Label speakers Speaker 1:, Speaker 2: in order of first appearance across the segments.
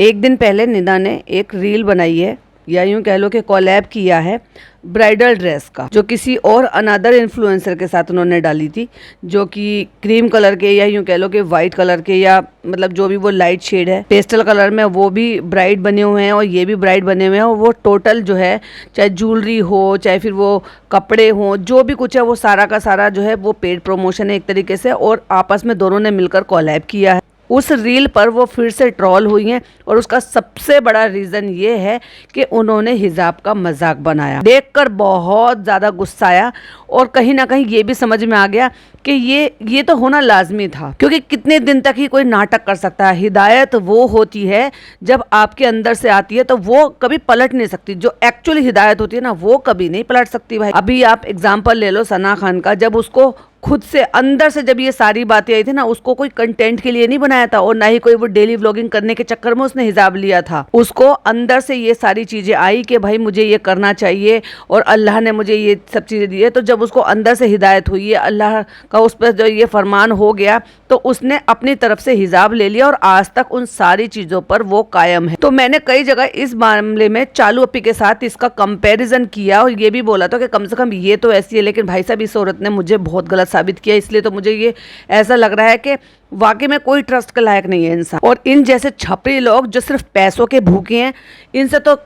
Speaker 1: एक दिन पहले निदा ने एक रील बनाई है, या यूँ कह लो कि कोलैब किया है ब्राइडल ड्रेस का, जो किसी और अनदर इन्फ्लुएंसर के साथ उन्होंने डाली थी, जो कि क्रीम कलर के या यूँ कह लो कि वाइट कलर के, या मतलब जो भी वो लाइट शेड है पेस्टल कलर में, वो भी ब्राइड बने हुए हैं और ये भी ब्राइड बने हुए हैं। और वो टोटल जो है, चाहे ज्वेलरी हो चाहे फिर वो कपड़े हों, जो भी कुछ है वो सारा का सारा जो है वो पेड प्रमोशन है एक तरीके से, और आपस में दोनों ने मिलकर कोलैब किया है। उस रील पर वो फिर से ट्रोल हुई हैं और उसका सबसे बड़ा रीज़न ये है कि उन्होंने हिजाब का मजाक बनाया। देखकर बहुत ज़्यादा गुस्सा आया और कहीं ना कहीं ये भी समझ में आ गया कि ये तो होना लाजमी था, क्योंकि कितने दिन तक ही कोई नाटक कर सकता है। हिदायत वो होती है जब आपके अंदर से आती है तो वो कभी पलट नहीं सकती। जो एक्चुअली हिदायत होती है ना, वो कभी नहीं पलट सकती भाई। अभी आप एग्जाम्पल ले लो सना खान का, जब उसको खुद से अंदर से जब ये सारी बातें आई थी ना, उसको कोई कंटेंट के लिए नहीं बनाया था और ना ही कोई वो डेली व्लॉगिंग करने के चक्कर में उसने हिजाब लिया था। उसको अंदर से ये सारी चीजें आई कि भाई मुझे ये करना चाहिए और अल्लाह ने मुझे ये सब चीजें दी है। तो जब उसको अंदर से हिदायत हुई है, अल्लाह का उस पर जो ये फरमान हो गया, तो उसने अपनी तरफ से हिजाब ले लिया और आज तक उन सारी चीजों पर वो कायम है। तो मैंने कई जगह इस मामले में चालू अपी के साथ इसका कंपैरिजन किया और ये भी बोला था कि कम से कम ये तो ऐसी है, लेकिन भाई साहब इस औरत ने मुझे बहुत गलत साबित किया। इसलिए तो मुझे ये ऐसा लग रहा है कि वाकई में कोई ट्रस्ट के लायक नहीं है इंसान। और इन जैसे छपरी लोग जो सिर्फ पैसों के भूखे हैं, इनसे तो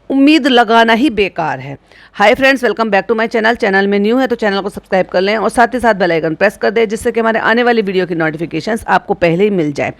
Speaker 1: उम्मीद लगाना ही बेकार है। Hi friends, welcome back to my channel. Channel में न्यू है तो चैनल को सब्सक्राइब कर लें और साथ ही साथ बेल आइकन प्रेस कर दें, जिससे कि हमारे आने वाली वीडियो की नोटिफिकेशंस आपको पहले ही मिल जाए।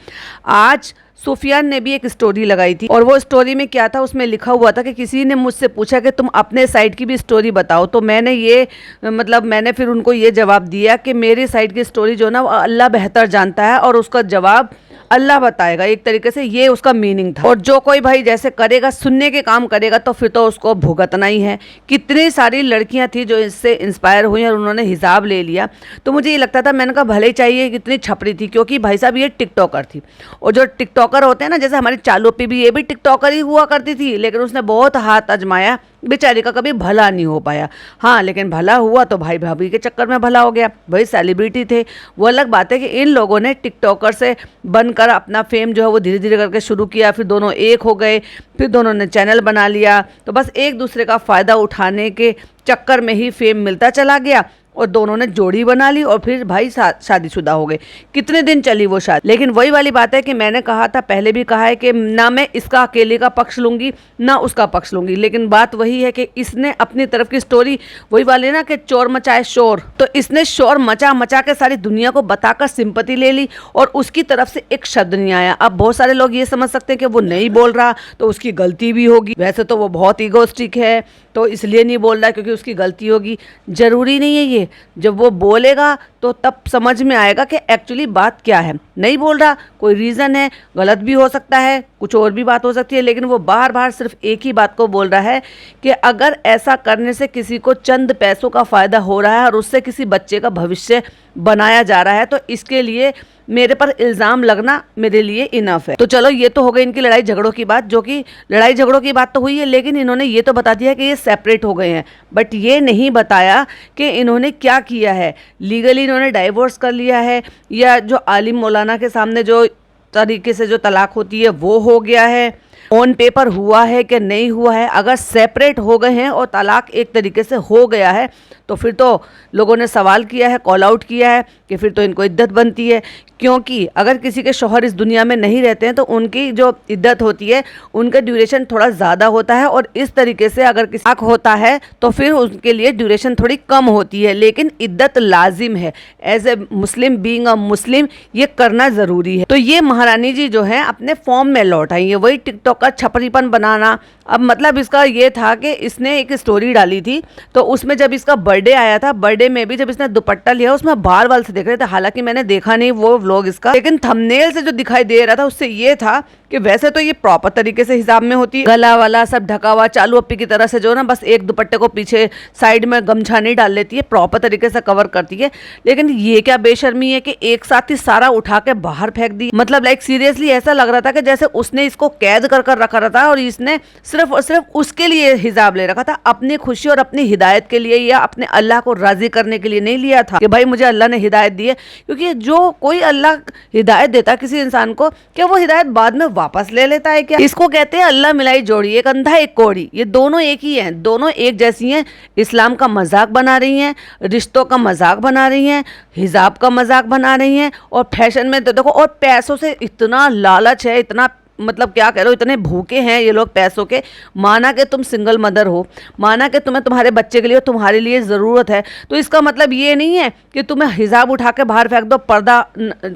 Speaker 1: आज सुफियान ने भी एक स्टोरी लगाई थी और वो स्टोरी में क्या था, उसमें लिखा हुआ था कि किसी ने मुझसे पूछा कि तुम अपने साइड की भी स्टोरी बताओ। तो मैंने फिर उनको ये जवाब दिया कि मेरी साइड की स्टोरी जो ना वो अल्लाह बेहतर जानता है और उसका जवाब अल्लाह बताएगा। एक तरीके से ये उसका मीनिंग था। और जो कोई भाई जैसे करेगा, सुनने के काम करेगा, तो फिर तो उसको भुगतना ही है। कितनी सारी लड़कियां थी जो इससे इंस्पायर हुई और उन्होंने हिजाब ले लिया। तो मुझे ये लगता था, मैंने कहा भले ही चाहिए, कितनी छपरी थी, क्योंकि भाई साहब ये टिकटॉकर थी। और जो टिकटॉकर होते हैं ना, जैसे हमारी चालू पे भी, ये भी टिकटॉकर ही हुआ करती थी, लेकिन उसने बहुत हाथ आजमाया, बेचारी का कभी भला नहीं हो पाया। हाँ, लेकिन भला हुआ तो भाई भाभी के चक्कर में भला हो गया। भाई सेलिब्रिटी थे, वो अलग बात है कि इन लोगों ने टिकटॉकर से बनकर अपना फेम जो है वो धीरे धीरे करके शुरू किया, फिर दोनों एक हो गए, फिर दोनों ने चैनल बना लिया। तो बस एक दूसरे का फ़ायदा उठाने के चक्कर में ही फेम मिलता चला गया और दोनों ने जोड़ी बना ली और फिर भाई शादीशुदा हो गए। कितने दिन चली वो शादी। लेकिन वही वाली बात है कि मैंने कहा था, पहले भी कहा है कि ना मैं इसका अकेले का पक्ष लूंगी ना उसका पक्ष लूंगी, लेकिन बात वही है कि इसने अपनी तरफ की स्टोरी वही वाली ना कि चोर मचाए शोर, तो इसने शोर मचा मचा के सारी दुनिया को बताकर सिंपैथी ले ली और उसकी तरफ से एक शब्द नहीं आया। अब बहुत सारे लोग ये समझ सकते हैं कि वो नहीं बोल रहा तो उसकी गलती भी होगी। वैसे तो वो बहुत ईगोस्टिक है तो इसलिए नहीं बोल रहा क्योंकि उसकी गलती होगी। जरूरी नहीं है ये, जब वो बोलेगा तो तब समझ में आएगा कि एक्चुअली बात क्या है। नहीं बोल रहा, कोई रीज़न है, गलत भी हो सकता है, कुछ और भी बात हो सकती है, लेकिन वो बार बार सिर्फ एक ही बात को बोल रहा है कि अगर ऐसा करने से किसी को चंद पैसों का फ़ायदा हो रहा है और उससे किसी बच्चे का भविष्य बनाया जा रहा है, तो इसके लिए मेरे पर इल्ज़ाम लगना मेरे लिए इनफ है। तो चलो, ये तो हो गई इनकी लड़ाई झगड़ों की बात, जो कि लड़ाई झगड़ों की बात तो हुई है, लेकिन इन्होंने ये तो बता दिया कि ये सेपरेट हो गए हैं, बट ये नहीं बताया कि इन्होंने क्या किया है। लीगली इन्होंने डाइवोर्स कर लिया है या जो आलिम मौलाना के सामने जो तरीके से जो तलाक होती है वो हो गया है, ऑन पेपर हुआ है कि नहीं हुआ है। अगर सेपरेट हो गए हैं और तलाक एक तरीके से हो गया है तो फिर तो लोगों ने सवाल किया है, कॉल आउट किया है कि फिर तो इनको इद्दत बनती है, क्योंकि अगर किसी के शौहर इस दुनिया में नहीं रहते हैं तो उनकी जो इद्दत होती है उनका ड्यूरेशन थोड़ा ज़्यादा होता है, और इस तरीके से अगर किसी तलाक होता है तो फिर उनके लिए ड्यूरेशन थोड़ी कम होती है, लेकिन इद्दत लाजिम है। As a Muslim, being a मुस्लिम, ये करना ज़रूरी है। तो ये महारानी जी जो है अपने फॉर्म में लौट आई है, वही टिकटॉक का छपरीपन बनाना। अब मतलब इसका ये था कि इसने एक स्टोरी डाली थी, तो उसमें जब इसका बर्थडे आया था, बर्थडे में भी जब इसने दुपट्टा लिया उसमें बाल बाल से देख रहे थे। हालांकि मैंने देखा नहीं वो व्लॉग इसका, लेकिन थंबनेल से जो दिखाई दे रहा था उससे ये था कि वैसे तो ये प्रॉपर तरीके से हिजाब में होती है, गला वाला सब ढका हुआ, चालू अप्पी की तरह से जो ना बस एक दुपट्टे को पीछे साइड में गमछा नहीं डाल लेती है, प्रॉपर तरीके से कवर करती है। लेकिन ये क्या बेशर्मी है कि एक साथ ही सारा उठा के बाहर फेंक दी। मतलब लाइक सीरियसली ऐसा लग रहा था कि जैसे उसने इसको कैद कर रखा था और इसने सिर्फ और सिर्फ उसके लिए हिजाब ले रखा था, अपनी खुशी और अपनी हिदायत के लिए या अपने अल्लाह को राजी करने के लिए नहीं लिया था कि भाई मुझे अल्लाह ने हिदायत दी है। क्योंकि जो कोई अल्लाह हिदायत देता है किसी इंसान को, क्या वो हिदायत बाद में वापस ले लेता है क्या? इसको कहते हैं अल्लाह मिलाई जोड़ी, एक अंधा एक कोड़ी, ये दोनों एक ही हैं, दोनों एक जैसी हैं। इस्लाम का मजाक बना रही हैं, रिश्तों का मजाक बना रही हैं, हिजाब का मजाक बना रही हैं, और फैशन में तो देखो, और पैसों से इतना लालच है, इतना मतलब क्या कह रहे हो, इतने भूखे हैं ये लोग पैसों के। माना कि तुम सिंगल मदर हो, माना कि तुम्हें तुम्हारे बच्चे के लिए तुम्हारे लिए ज़रूरत है, तो इसका मतलब ये नहीं है कि तुम्हें हिजाब उठा के बाहर फेंक दो, पर्दा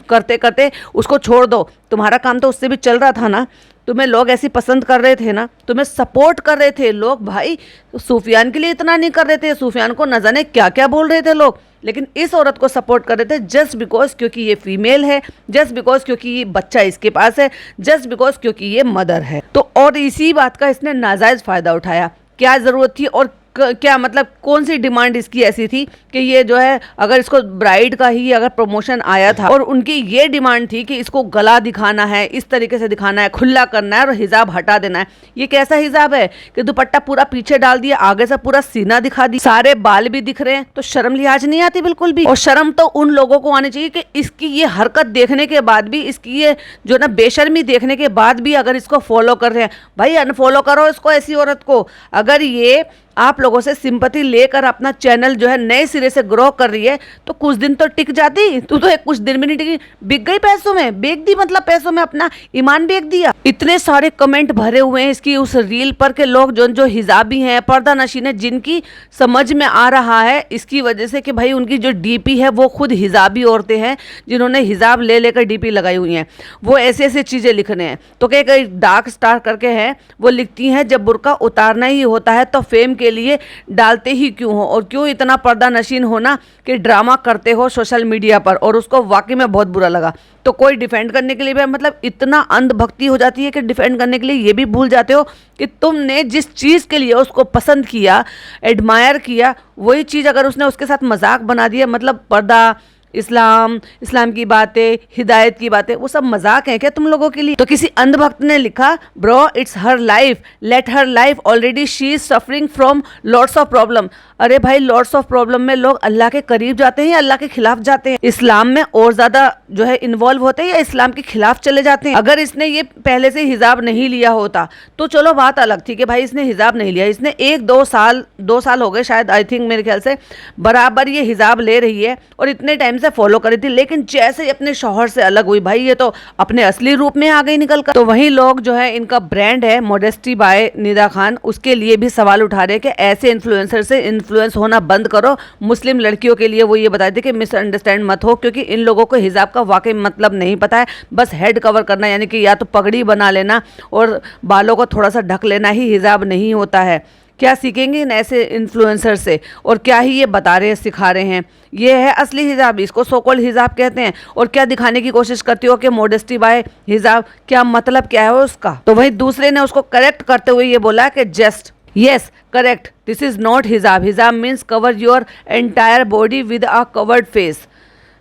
Speaker 1: करते करते उसको छोड़ दो। तुम्हारा काम तो उससे भी चल रहा था ना, तुम्हें लोग ऐसी पसंद कर रहे थे ना, तुम्हें सपोर्ट कर रहे थे लोग। भाई सूफियान के लिए इतना नहीं कर रहे थे, सूफियान को न जाने क्या क्या बोल रहे थे लोग, लेकिन इस औरत को सपोर्ट कर रहे थे जस्ट बिकॉज क्योंकि ये फीमेल है, जस्ट बिकॉज क्योंकि ये बच्चा इसके पास है, जस्ट बिकॉज क्योंकि ये मदर है। तो और इसी बात का इसने नाजायज़ फ़ायदा उठाया। क्या ज़रूरत थी और क्या मतलब कौन सी डिमांड इसकी ऐसी थी कि ये जो है, अगर इसको ब्राइड का ही अगर प्रमोशन आया था और उनकी ये डिमांड थी कि इसको गला दिखाना है, इस तरीके से दिखाना है, खुला करना है और हिजाब हटा देना है। ये कैसा हिजाब है कि दुपट्टा पूरा पीछे डाल दिया, आगे से पूरा सीना दिखा दी, सारे बाल भी दिख रहे हैं, तो शर्म लिहाज नहीं आती बिल्कुल भी। और शर्म तो उन लोगों को आनी चाहिए कि इसकी ये हरकत देखने के बाद भी, इसकी ये जो ना बेशर्मी देखने के बाद भी अगर इसको फॉलो कर रहे हैं, भाई अनफॉलो करो इसको, ऐसी औरत को। अगर ये आप लोगों से सिंपैथी लेकर अपना चैनल जो है नए सिरे से ग्रो कर रही है, तो कुछ दिन तो टिक जाती। तू तो एक कुछ दिन भी नहीं टिकी, बिक गई पैसों में, बेच दी, मतलब पैसों में अपना ईमान बेच दिया। इतने सारे कमेंट भरे हुए हैं इसकी उस रील पर के लोग जो हिजाबी हैं, पर्दा नशीन है, जिनकी समझ में आ रहा है इसकी वजह से कि भाई उनकी जो डीपी है वो खुद हिजाबी औरतें हैं, जिन्होंने हिजाब ले लेकर डीपी लगाई हुई हैं। वो ऐसे ऐसे चीज़ें लिख रहे हैं। तो कई डार्क स्टार करके हैं, वो लिखती हैं जब बुर्का उतारना ही होता है तो फेम के लिए डालते ही क्यों हो, और क्यों इतना पर्दा नशीन होना कि ड्रामा करते हो सोशल मीडिया पर। और उसको वाकई में बहुत बुरा लगा। तो कोई डिफेंड करने के लिए भी मतलब इतना अंधभक्ति हो जाती है कि डिफेंड करने के लिए ये भी भूल जाते हो कि तुमने जिस चीज़ के लिए उसको पसंद किया, एडमायर किया, वही चीज़ अगर उसने उसके साथ मजाक बना दिया, मतलब पर्दा, इस्लाम की बातें, हिदायत की बातें, वो सब मजाक है क्या तुम लोगों के लिए? तो किसी अंधभक्त ने लिखा, bro it's her life, let her life, already she is suffering from lots of problem. अरे भाई लॉट्स ऑफ प्रॉब्लम में लोग अल्लाह के करीब जाते हैं या अल्लाह के खिलाफ जाते हैं? इस्लाम में और ज्यादा जो है इन्वॉल्व होते हैं या इस्लाम के खिलाफ चले जाते हैं? अगर इसने ये पहले से हिजाब नहीं लिया होता तो चलो बात अलग थी कि भाई इसने हिजाब नहीं लिया, इसने 2 साल हो गए शायद, आई थिंक मेरे ख्याल से बराबर ये हिजाब ले रही है और इतने टाइम से फॉलो करी थी। लेकिन जैसे ही अपने शौहर से अलग हुई, भाई ये तो अपने असली रूप में आ गई निकल कर। तो वही लोग जो है, इनका ब्रांड है मॉडेस्टी बाय निदा खान, उसके लिए भी सवाल उठा रहे हैं कि ऐसे इन्फ्लुएंसर से इन्फ्लुएंस होना बंद करो। मुस्लिम लड़कियों के लिए वो ये बताते थे कि मिसअंडरस्टैंड मत हो, क्योंकि इन लोगों को हिजाब का वाकई मतलब नहीं पता है। बस हेड कवर करना, यानी कि या तो पगड़ी बना लेना और बालों को थोड़ा सा ढक लेना ही हिजाब नहीं होता है। क्या सीखेंगे इन ऐसे इन्फ्लुएंसर से, और क्या ही ये बता रहे हैं, सिखा रहे हैं। ये है असली हिजाब, इसको सोकॉल्ड हिजाब कहते हैं। और क्या दिखाने की कोशिश करती हो कि मॉडेस्टी बाय हिजाब, क्या मतलब क्या है उसका? तो वही दूसरे ने उसको करेक्ट करते हुए ये बोला कि just yes correct, this is not हिजाब, हिजाब means cover your entire body with a covered face.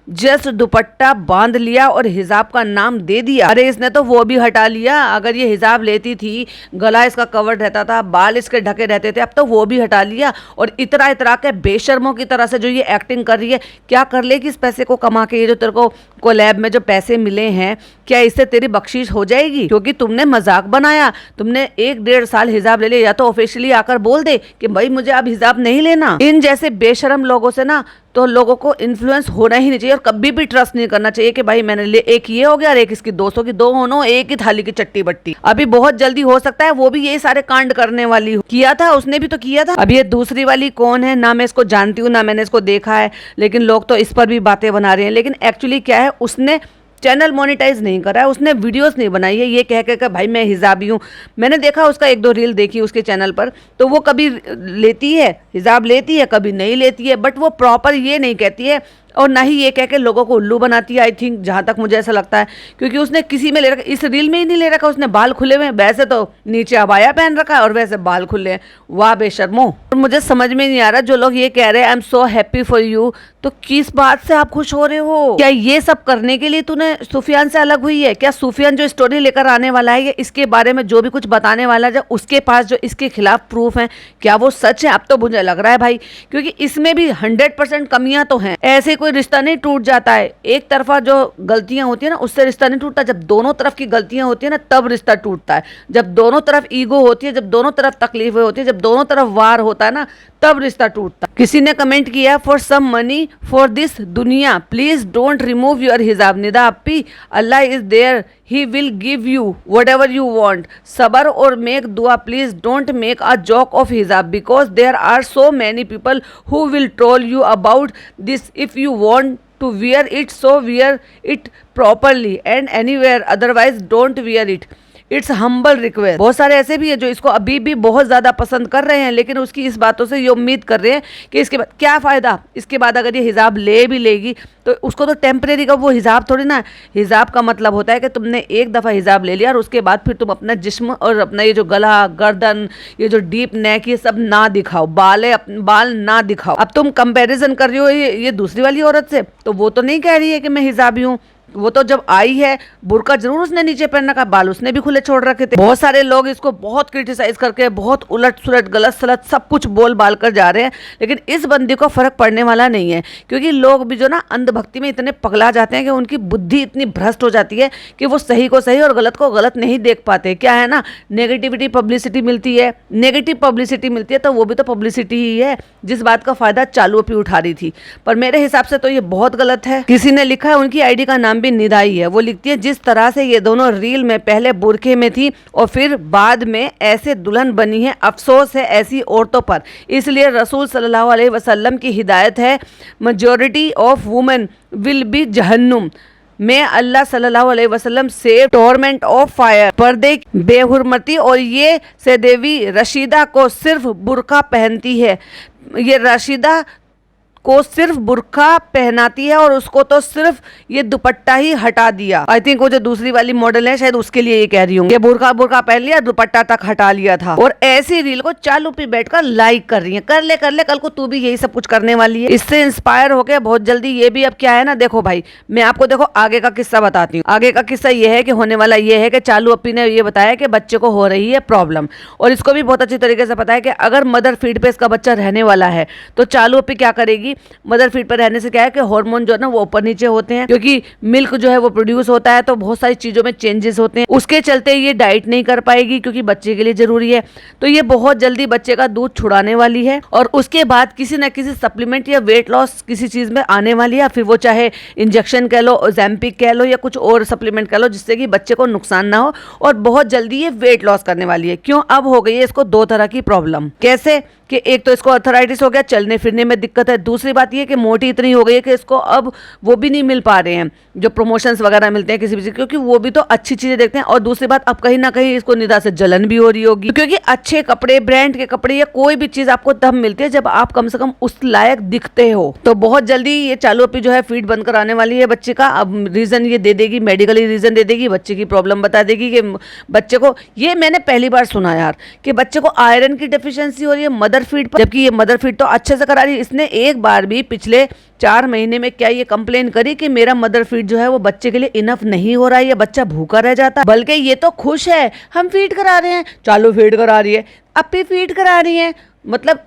Speaker 1: Just दुपट्टा बांध लिया और हिजाब का नाम दे दिया। अरे इसने तो वो भी हटा लिया। अगर ये हिजाब लेती थी, गला इसका कवर्ड रहता था, बाल इसके ढके रहते थे, अब तो वो भी हटा लिया। और इतरा इतरा के बेशर्मों की तरह से जो ये एक्टिंग कर रही है, क्या कर लेगी इस पैसे को कमा के? ये जो तेरे को कोलैब में जो पैसे मिले हैं, क्या इससे तेरी बख्शीश हो जाएगी? क्योंकि तुमने मजाक बनाया, तुमने 1-1.5 साल हिजाब ले लिया। या तो ऑफिशियली आकर बोल दे कि भाई मुझे अब हिजाब नहीं लेना। इन जैसे बेशरम लोगों से ना तो लोगों को इन्फ्लुएंस होना ही नहीं चाहिए, और कभी भी ट्रस्ट नहीं करना चाहिए कि भाई मैंने ले, एक ये हो गया और एक इसकी 200 की 2 होनो, एक ही थाली की चट्टी बट्टी। अभी बहुत जल्दी हो सकता है वो भी यही सारे कांड करने वाली हो। किया था उसने भी तो किया था। अब ये दूसरी वाली कौन है, ना मैं इसको जानती हूँ, ना मैंने इसको देखा है, लेकिन लोग तो इस पर भी बातें बना रहे हैं। लेकिन एक्चुअली क्या है, उसने चैनल मोनेटाइज नहीं करा है, उसने वीडियोस नहीं बनाई है ये कह के भाई मैं हिजाबी हूँ। मैंने देखा उसका 1-2 रील देखी उसके चैनल पर, तो वो कभी लेती है हिजाब, लेती है कभी नहीं लेती है, बट वो प्रॉपर ये नहीं कहती है और ना ही ये कह के लोगों को उल्लू बनाती है। आई थिंक जहाँ तक मुझे ऐसा लगता है, क्योंकि उसने किसी में ले रखा, इस रील में ही नहीं ले रखा, उसने बाल खुले हुए हैं। वैसे तो नीचे अबाया पहन रखा है और वैसे बाल खुले हैं। वाह बेशर्मो। और मुझे समझ में नहीं आ रहा जो लोग ये कह रहे हैं I am so happy for you, तो किस बात से आप खुश हो रहे हो? क्या ये सब करने के लिए तूने सुफियान से अलग हुई है? क्या सुफियान जो स्टोरी लेकर आने वाला है, इसके बारे में जो भी कुछ बताने वाला है, उसके पास जो इसके खिलाफ प्रूफ है, क्या वो सच है? अब तो मुझे लग रहा है भाई, क्योंकि इसमें भी 100% कमियां तो हैं। ऐसे कोई रिश्ता नहीं टूट जाता है। एक तरफा जो गलतियां होती है ना, उससे रिश्ता नहीं टूटता। जब दोनों तरफ की गलतियां होती है ना, तब रिश्ता टूटता है। जब दोनों तरफ ईगो होती है, जब दोनों तरफ तकलीफें होती है, जब दोनों तरफ वार होता है ना, तब रिश्ता टूटता है। किसी ने कमेंट किया for some money for this दुनिया प्लीज डोंट रिमूव योर हिजाब। निदा अप्पी, Allah is there, he will give you whatever you want. सबर और मेक दुआ, please don't make a joke of हिजाब because there are so many people who will troll you about this. If you want to wear it, so wear it properly and anywhere, otherwise don't wear it. It's humble request. बहुत सारे ऐसे भी है जो इसको अभी भी बहुत ज़्यादा पसंद कर रहे हैं, लेकिन उसकी इस बातों से ये उम्मीद कर रहे हैं कि इसके बाद क्या फ़ायदा, इसके बाद अगर ये हिजाब ले भी लेगी तो उसको तो टेम्परेरी का वो हिजाब थोड़ी ना। हिजाब का मतलब होता है कि तुमने एक दफ़ा हिजाब ले लिया और उसके बाद फिर तुम अपना जिस्म और अपना ये जो गला, गर्दन, ये जो डीप नेक, ये सब ना दिखाओ, बाल ना दिखाओ। अब तुम कंपैरिजन कर रही हो ये दूसरी वाली औरत से, तो वो तो नहीं कह रही है कि मैं हिजाबी हूँ। वो तो जब आई है बुर्का जरूर उसने नीचे पहन रखा, बाल उसने भी खुले छोड़ रखे थे। बहुत सारे लोग इसको बहुत क्रिटिसाइज करके बहुत उलट सुलट गलत सलत सब कुछ बोल बाल कर जा रहे हैं, लेकिन इस बंदी को फर्क पड़ने वाला नहीं है। क्योंकि लोग भी जो ना अंधभक्ति में इतने पगला जाते हैं कि उनकी बुद्धि इतनी भ्रष्ट हो जाती है कि वो सही को सही और गलत को गलत नहीं देख पाते। क्या है ना, नेगेटिविटी पब्लिसिटी मिलती है, नेगेटिव पब्लिसिटी मिलती है, तो वो भी तो पब्लिसिटी ही है जिस बात का फायदा चालू पे उठा रही थी। पर मेरे हिसाब से तो ये बहुत गलत है। किसी ने लिखा है, उनकी आईडी का नाम भी निदाई है, वो लिखती है जिस तरह से ये दोनों रील में पहले बुरखे में थी और फिर बाद में ऐसे दुल्हन बनी है, अफसोस है ऐसी औरतों पर। इसलिए रसूल सल्लल्लाहु अलैहि वसल्लम की हिदायत है, majority of women will be जहन्नुम में अल्लाह सल्लल्लाहु अलैहि वसल्लम से टॉर्मेंट ऑफ फायर। पर्दे बेहुरमती और ये सैदेवी रशीदा को सिर्फ बुरका पहनती है, ये रशीदा को सिर्फ बुरखा पहनाती है और उसको तो सिर्फ ये दुपट्टा ही हटा दिया। आई थिंक वो जो दूसरी वाली मॉडल है शायद उसके लिए ये कह रही हूँ, ये बुरखा पहन लिया, दुपट्टा तक हटा लिया था। और ऐसी रील को चालू पे बैठकर लाइक कर रही है। कर ले कल को तू भी यही सब कुछ करने वाली है। इससे इंस्पायर होकर बहुत जल्दी ये भी अब क्या है ना, देखो भाई मैं आपको देखो आगे का किस्सा बताती हूँ। आगे का किस्सा ये है कि होने वाला ये है कि चालू अपी ने ये बताया कि बच्चे को हो रही है प्रॉब्लम, और इसको भी बहुत अच्छी तरीके से पता है कि अगर मदर फीड पे इसका बच्चा रहने वाला है तो चालू अपी क्या करेगी। मदर फीड पर रहने से क्या है कि हार्मोन जो है ना वो ऊपर नीचे होते हैं, क्योंकि मिल्क जो है वो प्रोड्यूस होता है तो बहुत सारी चीजों में चेंजेस होते हैं। उसके चलते ये डाइट नहीं कर पाएगी क्योंकि बच्चे के लिए जरूरी है, तो ये बहुत जल्दी बच्चे का दूध छुड़ाने वाली है और उसके बाद किसी न किसी सप्लीमेंट या वेट लॉस किसी चीज में आने वाली है। फिर वो चाहे इंजेक्शन कह लो, ओज़ेम्पिक कह लो या कुछ और सप्लीमेंट कह लो, जिससे कि बच्चे को नुकसान ना हो, और बहुत जल्दी ये वेट लॉस करने वाली है। क्यों, अब हो गई है इसको दो तरह की प्रॉब्लम। कैसे कि एक तो इसको अर्थराइटिस हो गया, चलने फिरने में दिक्कत है। दूसरी बात ये कि मोटी इतनी हो गई है कि इसको अब वो भी नहीं मिल पा रहे हैं जो प्रमोशंस वगैरह मिलते हैं किसी भी चीज़, क्योंकि वो भी तो अच्छी चीज़ें देखते हैं। और दूसरी बात, अब कहीं ना कहीं इसको निदा से जलन भी हो रही होगी, क्योंकि अच्छे कपड़े, ब्रांड के कपड़े या कोई भी चीज़ आपको तब मिलती है जब आप कम से कम उस लायक दिखते हो। तो बहुत जल्दी ये चालू अपनी जो है फीड बंद कराने वाली है बच्चे का। अब रीज़न ये दे देगी, मेडिकली रीज़न दे देगी, बच्चे की प्रॉब्लम बता देगी कि बच्चे को, ये मैंने पहली बार सुना यार कि बच्चे को आयरन की डेफिशिएंसी हो रही है मदर फीड पर, जबकि ये मदर फीड तो अच्छे से करा रही है। इसने एक बार भी पिछले 4 महीने में क्या ये कंप्लेन करी कि मेरा मदर फीड जो है वो बच्चे के लिए इनफ नहीं हो रहा है या बच्चा भूखा रह जाता है, बल्कि ये तो खुश है हम फीड करा रहे हैं। चालू फीड करा रही है, अपी फीड करा रही है, मतलब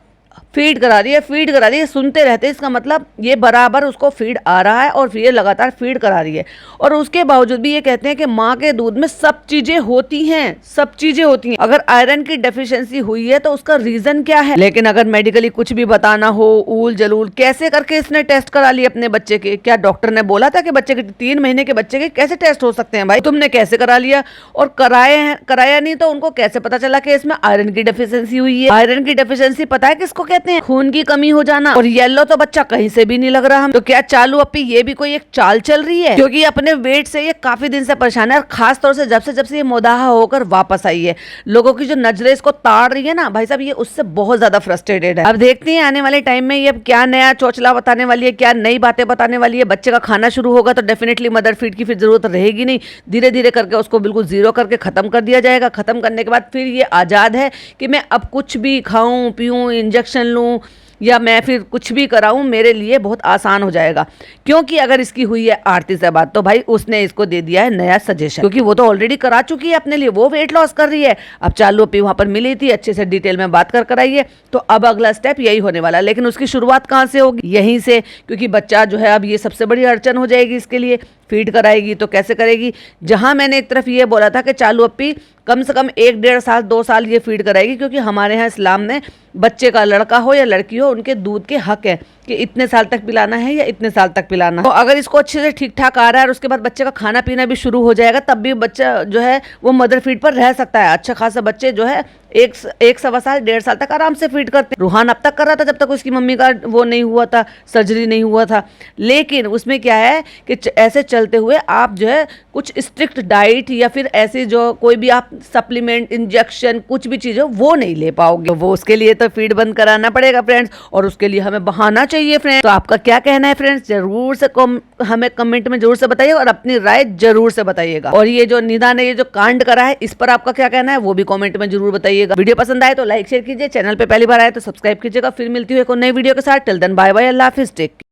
Speaker 1: फीड करा रही है, सुनते रहते हैं। इसका मतलब ये बराबर उसको फीड आ रहा है और फिर ये लगातार फीड करा रही है। और उसके बावजूद भी ये कहते हैं कि माँ के दूध में सब चीजें होती हैं, अगर आयरन की डेफिशिएंसी हुई है तो उसका रीजन क्या है। लेकिन अगर मेडिकली कुछ भी बताना हो, ऊल जलूल कैसे करके इसने टेस्ट करा लिए अपने बच्चे के। क्या डॉक्टर ने बोला था कि बच्चे के 3 महीने के बच्चे के कैसे टेस्ट हो सकते हैं भाई, तुमने कैसे करा लिया। और कराया नहीं तो उनको कैसे पता चला कि इसमें आयरन की डेफिशिएंसी हुई है। आयरन की डेफिशिएंसी पता है किसको कहते कहते हैं खून की कमी हो जाना, और येलो तो बच्चा कहीं से भी नहीं लग रहा। हम तो क्या चालू अपी ये भी कोई एक चाल चल रही है, क्योंकि अपने वेट से ये काफी दिन से परेशान है, और खास तौर से जब से ये मोदाहा होकर वापस आई है, लोगों की जो नजरें इसको ताड़ रही है ना भाई साहब, ये उससे बहुत ज्यादा फ्रस्ट्रेटेड है। अब देखते हैं आने वाले टाइम में ये क्या नया चौचला बताने वाली है, क्या नई बातें बताने वाली है। बच्चे का खाना शुरू होगा तो डेफिनेटली मदर फीड की फिर जरूरत रहेगी नहीं, धीरे धीरे करके उसको बिल्कुल जीरो करके खत्म कर दिया जाएगा। खत्म करने के बाद फिर ये आजाद है कि मैं अब कुछ भी खाऊं पीऊं, इंजेक्शन लूं या मैं फिर कुछ भी कराऊं, मेरे लिए बहुत आसान हो जाएगा। क्योंकि अगर इसकी हुई है आरती से बात तो भाई उसने इसको दे दिया है नया सजेशन, क्योंकि वो तो ऑलरेडी करा चुकी है अपने लिए, वो वेट लॉस कर रही है। अब चालू अपी वहां पर मिली थी, अच्छे से डिटेल में बात कर कराइए, तो अब अगला स्टेप यही होने वाला। लेकिन उसकी शुरुआत कहाँ से होगी? यहीं से, क्योंकि बच्चा जो है अब ये सबसे बड़ी अड़चन हो जाएगी इसके लिए। फीड कराएगी तो कैसे करेगी? जहां मैंने एक तरफ ये बोला था कि चालू अपी कम से कम 1-1.5 साल 2 साल ये फीड कराएगी, क्योंकि हमारे यहाँ इस्लाम ने बच्चे का लड़का हो या लड़की हो उनके दूध के हक है कि इतने साल तक पिलाना है या इतने साल तक पिलाना है। तो अगर इसको अच्छे से ठीक ठाक आ रहा है और उसके बाद बच्चे का खाना पीना भी शुरू हो जाएगा, तब भी बच्चा जो है वो मदर फीड पर रह सकता है। अच्छा खासा बच्चे जो है 1-1.25 साल 1.5 साल तक आराम से फीड करते। रूहान अब तक कर रहा था जब तक उसकी मम्मी का वो नहीं हुआ था, सर्जरी नहीं हुआ था। लेकिन उसमें क्या है कि ऐसे चलते हुए आप जो है कुछ स्ट्रिक्ट डाइट या फिर ऐसे जो कोई भी आप सप्लीमेंट, इंजेक्शन, कुछ भी चीज़ हो वो नहीं ले पाओगे। वो उसके लिए तो फीड बंद कराना पड़ेगा फ्रेंड्स, और उसके लिए हमें बहाना चाहिए फ्रेंड्स। तो आपका क्या कहना है फ्रेंड्स? जरूर से हमें कमेंट में जरूर से बताइए और अपनी राय जरूर से बताइएगा। और ये जो निदा ने ये जो कांड करा है इस पर आपका क्या कहना है वो भी कमेंट में जरूर बताइएगा। वीडियो पसंद आए तो लाइक शेयर कीजिए, चैनल पे पहली बार आए तो सब्सक्राइब कीजिएगा। फिर मिलती है एक नई वीडियो के साथ। टिल देन बाय बाय, अल्लाह हाफिज़, टेक केयर।